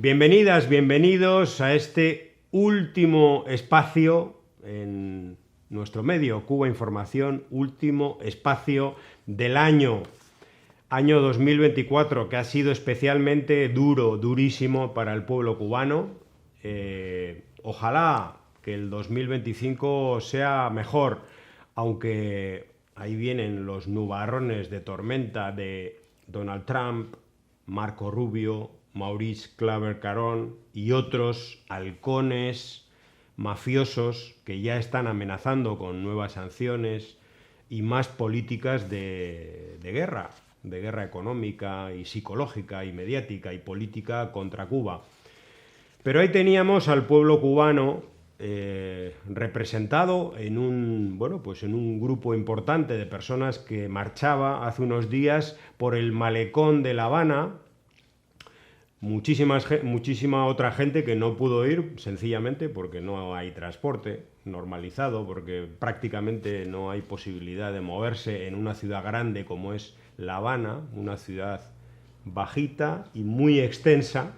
Bienvenidas, bienvenidos a este último espacio en nuestro medio, Cuba Información, último espacio del año 2024, que ha sido especialmente durísimo para el pueblo cubano. Ojalá que el 2025 sea mejor, aunque ahí vienen los nubarrones de tormenta de Donald Trump, Marco Rubio, Maurice Claver-Caron y otros halcones mafiosos que ya están amenazando con nuevas sanciones y más políticas de guerra económica y psicológica y mediática y política contra Cuba. Pero ahí teníamos al pueblo cubano representado en un grupo importante de personas que marchaba hace unos días por el malecón de La Habana. Muchísima otra gente que no pudo ir sencillamente porque no hay transporte normalizado, porque prácticamente no hay posibilidad de moverse en una ciudad grande como es La Habana, una ciudad bajita y muy extensa,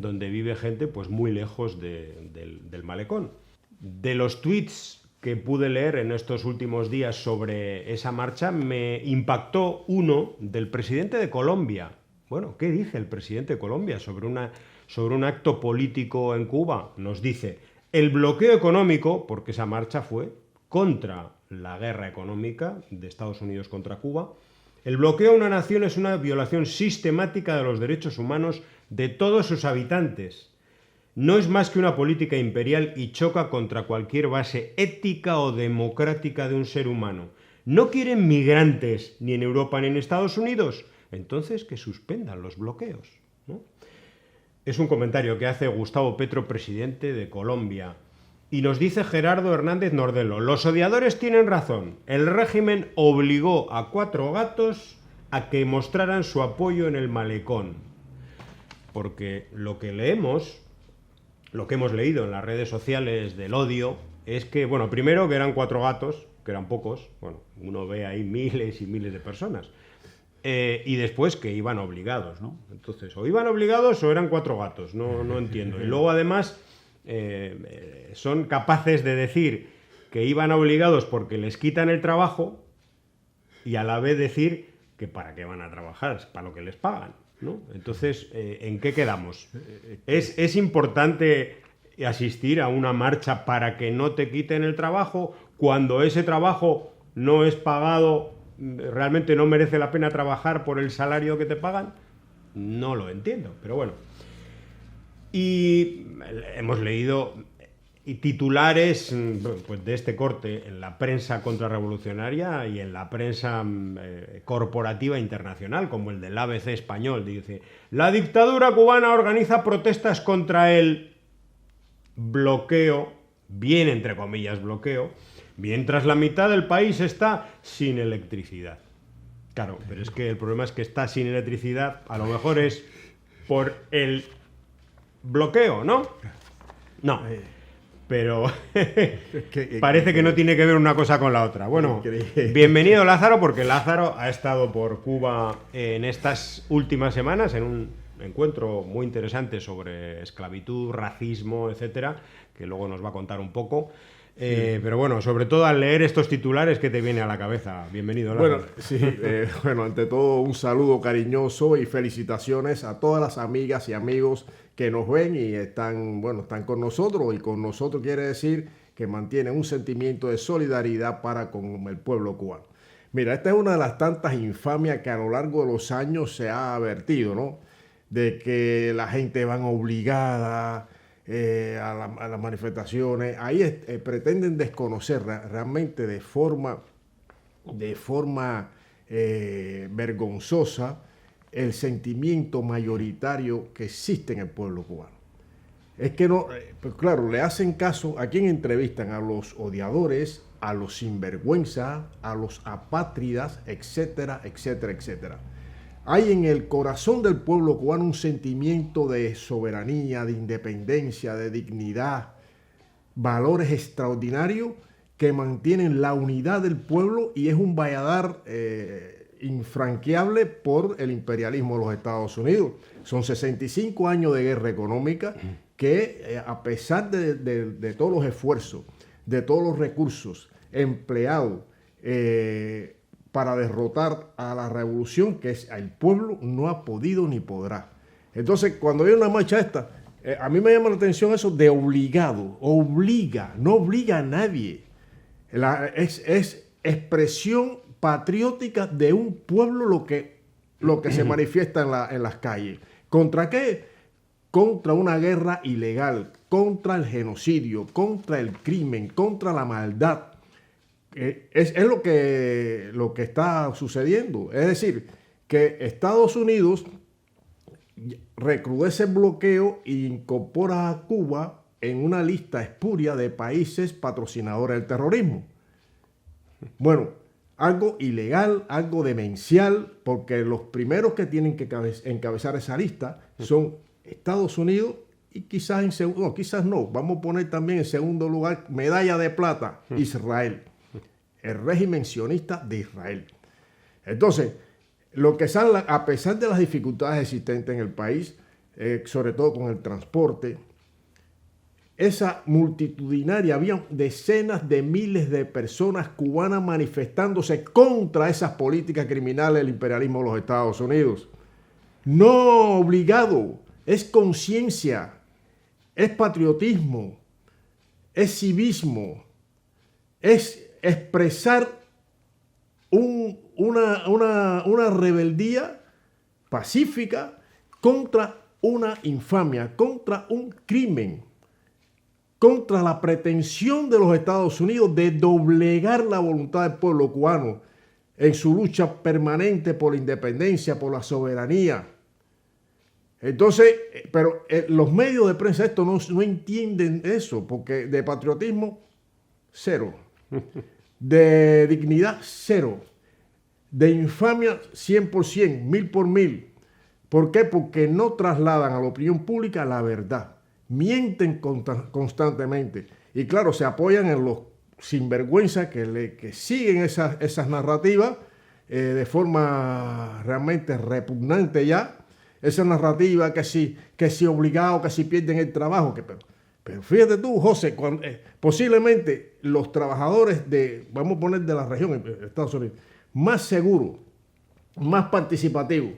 donde vive gente pues muy lejos del malecón. De los tweets que pude leer en estos últimos días sobre esa marcha, me impactó uno del presidente de Colombia. Bueno, ¿qué dice el presidente de Colombia sobre un acto político en Cuba? Nos dice, el bloqueo económico, porque esa marcha fue contra la guerra económica de Estados Unidos contra Cuba, el bloqueo a una nación es una violación sistemática de los derechos humanos de todos sus habitantes. No es más que una política imperial y choca contra cualquier base ética o democrática de un ser humano. ¿No quieren migrantes ni en Europa ni en Estados Unidos? Entonces que suspendan los bloqueos, ¿no? Es un comentario que hace Gustavo Petro, presidente de Colombia. Y nos dice Gerardo Hernández Nordelo, los odiadores tienen razón. El régimen obligó a 4 gatos a que mostraran su apoyo en el malecón. Porque lo que hemos leído en las redes sociales del odio, es que, bueno, primero que eran 4 gatos, que eran pocos, bueno, uno ve ahí miles y miles de personas. Y después que iban obligados, ¿no? Entonces, o iban obligados o eran 4 gatos, no entiendo. Y luego además son capaces de decir que iban obligados porque les quitan el trabajo y a la vez decir que para qué van a trabajar, es para lo que les pagan, ¿no? Entonces, ¿en qué quedamos? ¿Es importante asistir a una marcha para que no te quiten el trabajo cuando ese trabajo no es pagado? ¿Realmente no merece la pena trabajar por el salario que te pagan? No lo entiendo, pero bueno. Y hemos leído titulares pues, de este corte en la prensa contrarrevolucionaria y en la prensa corporativa internacional, como el del ABC español. Dice, la dictadura cubana organiza protestas contra el bloqueo, bien entre comillas bloqueo, mientras la mitad del país está sin electricidad. Claro, pero es que el problema es que está sin electricidad, a lo mejor es por el bloqueo, ¿no? No, pero parece que no tiene que ver una cosa con la otra. Bueno, bienvenido Lázaro, porque Lázaro ha estado por Cuba en estas últimas semanas en un encuentro muy interesante sobre esclavitud, racismo, etcétera, que luego nos va a contar un poco. Pero bueno, sobre todo al leer estos titulares, ¿qué te viene a la cabeza? Bienvenido, Lázaro. Bueno, sí, ante todo un saludo cariñoso y felicitaciones a todas las amigas y amigos que nos ven y están con nosotros, y con nosotros quiere decir que mantienen un sentimiento de solidaridad para con el pueblo cubano. Mira, esta es una de las tantas infamias que a lo largo de los años se ha vertido, ¿no? De que la gente van obligada a las manifestaciones. Ahí pretenden desconocer realmente de forma vergonzosa el sentimiento mayoritario que existe en el pueblo cubano. Es que no, pues claro, le hacen caso a quien entrevistan, a los odiadores, a los sinvergüenza, a los apátridas, etcétera, etcétera, etcétera. Hay en el corazón del pueblo cubano un sentimiento de soberanía, de independencia, de dignidad, valores extraordinarios que mantienen la unidad del pueblo, y es un valladar infranqueable por el imperialismo de los Estados Unidos. Son 65 años de guerra económica que a pesar de todos los esfuerzos, de todos los recursos empleados para derrotar a la revolución, que es el pueblo, no ha podido ni podrá. Entonces, cuando hay una marcha esta, a mí me llama la atención eso de obligado, obliga, no obliga a nadie. Es expresión patriótica de un pueblo lo que se manifiesta en las calles. ¿Contra qué? Contra una guerra ilegal, contra el genocidio, contra el crimen, contra la maldad. Es lo que está sucediendo. Es decir, que Estados Unidos recrudece el bloqueo e incorpora a Cuba en una lista espuria de países patrocinadores del terrorismo. Bueno, algo ilegal, algo demencial, porque los primeros que tienen que encabezar esa lista son Estados Unidos y quizás vamos a poner también en segundo lugar, medalla de plata, Israel, el régimen sionista de Israel. Entonces, lo que sale, a pesar de las dificultades existentes en el país, sobre todo con el transporte, esa multitudinaria, había decenas de miles de personas cubanas manifestándose contra esas políticas criminales del imperialismo de los Estados Unidos. No obligado, es conciencia, es patriotismo, es civismo, es expresar una rebeldía pacífica contra una infamia, contra un crimen, contra la pretensión de los Estados Unidos de doblegar la voluntad del pueblo cubano en su lucha permanente por la independencia, por la soberanía. Entonces, pero los medios de prensa esto no entienden eso, porque de patriotismo, cero. De dignidad, cero. De infamia, 100%, 1000 por 1000. ¿Por qué? Porque no trasladan a la opinión pública la verdad. Mienten constantemente. Y claro, se apoyan en los sinvergüenzas que siguen esas narrativas de forma realmente repugnante ya. Esa narrativa que si obligado, que si pierden el trabajo. Pero fíjate tú, José, posiblemente los trabajadores vamos a poner de la región de Estados Unidos, más seguros, más participativos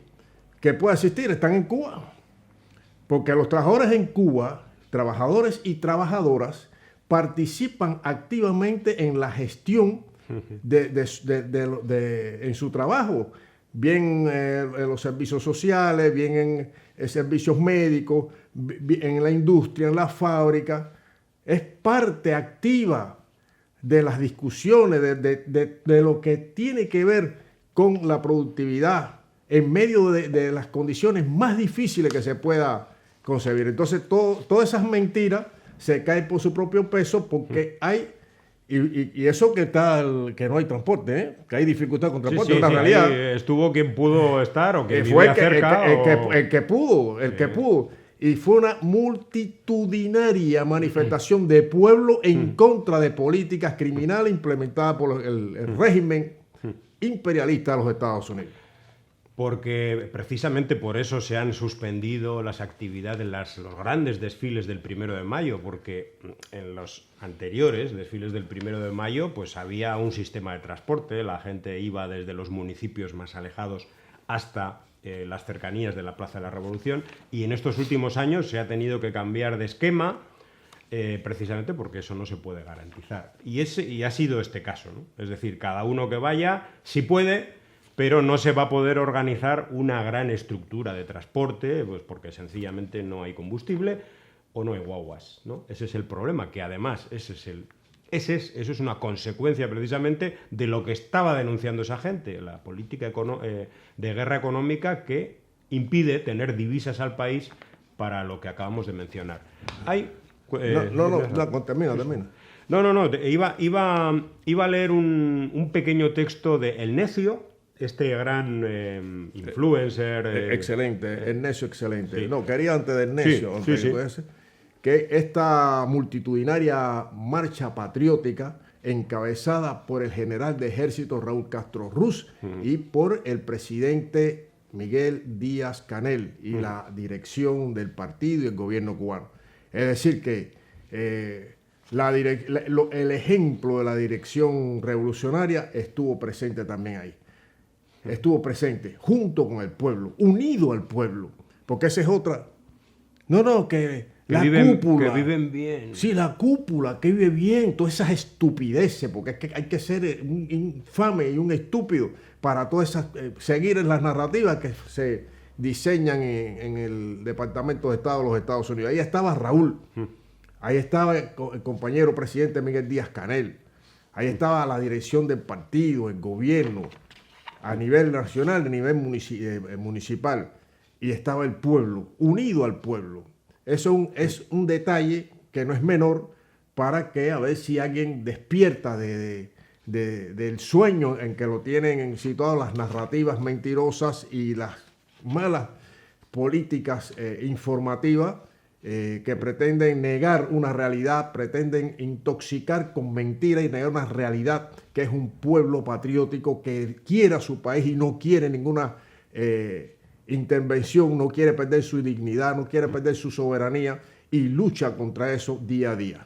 que pueda existir, están en Cuba. Porque los trabajadores en Cuba, trabajadores y trabajadoras, participan activamente en la gestión en su trabajo, bien en los servicios sociales, bien en servicios médicos, en la industria, en la fábrica. Es parte activa de las discusiones, de lo que tiene que ver con la productividad en medio de las condiciones más difíciles que se pueda concebir. Entonces, todas esas mentiras se caen por su propio peso porque hay, y eso que no hay transporte, que hay dificultad con transporte, es una realidad. Estuvo quien pudo estar o que vivía cerca. El que pudo. Y fue una multitudinaria manifestación de pueblo en contra de políticas criminales implementadas por el régimen imperialista de los Estados Unidos. Porque precisamente por eso se han suspendido las actividades, los grandes desfiles del 1 de mayo, porque en los anteriores desfiles del 1 de mayo pues había un sistema de transporte, la gente iba desde los municipios más alejados hasta las cercanías de la Plaza de la Revolución, y en estos últimos años se ha tenido que cambiar de esquema precisamente porque eso no se puede garantizar. Y ha sido este caso, ¿no? Es decir, cada uno que vaya, si puede, pero no se va a poder organizar una gran estructura de transporte, pues porque sencillamente no hay combustible o no hay guaguas, ¿no? Ese es el problema, que además eso es una consecuencia precisamente de lo que estaba denunciando esa gente, la política de guerra económica que impide tener divisas al país para lo que acabamos de mencionar. Termina. Iba a leer un pequeño texto de El Necio, este gran influencer. Excelente, El Necio excelente. Sí. No, quería antes del Necio, sí. Que esta multitudinaria marcha patriótica encabezada por el general de ejército Raúl Castro Ruz y por el presidente Miguel Díaz-Canel y la dirección del partido y el gobierno cubano. Es decir que el ejemplo de la dirección revolucionaria estuvo presente también ahí. Estuvo presente junto con el pueblo, unido al pueblo, porque esa es otra. Que cúpula. Que viven bien. Sí, la cúpula, que vive bien, todas esas estupideces, porque es que hay que ser un infame y un estúpido para todas esas, seguir en las narrativas que se diseñan en el Departamento de Estado de los Estados Unidos. Ahí estaba Raúl, ahí estaba el compañero presidente Miguel Díaz-Canel, ahí estaba la dirección del partido, el gobierno, a nivel nacional, a nivel municipal, y estaba el pueblo, unido al pueblo. Eso es un detalle que no es menor para que a ver si alguien despierta del sueño en que lo tienen situado las narrativas mentirosas y las malas políticas informativas que pretenden negar una realidad, pretenden intoxicar con mentiras y negar una realidad que es un pueblo patriótico que quiere a su país y no quiere ninguna intervención, no quiere perder su dignidad, no quiere perder su soberanía y lucha contra eso día a día.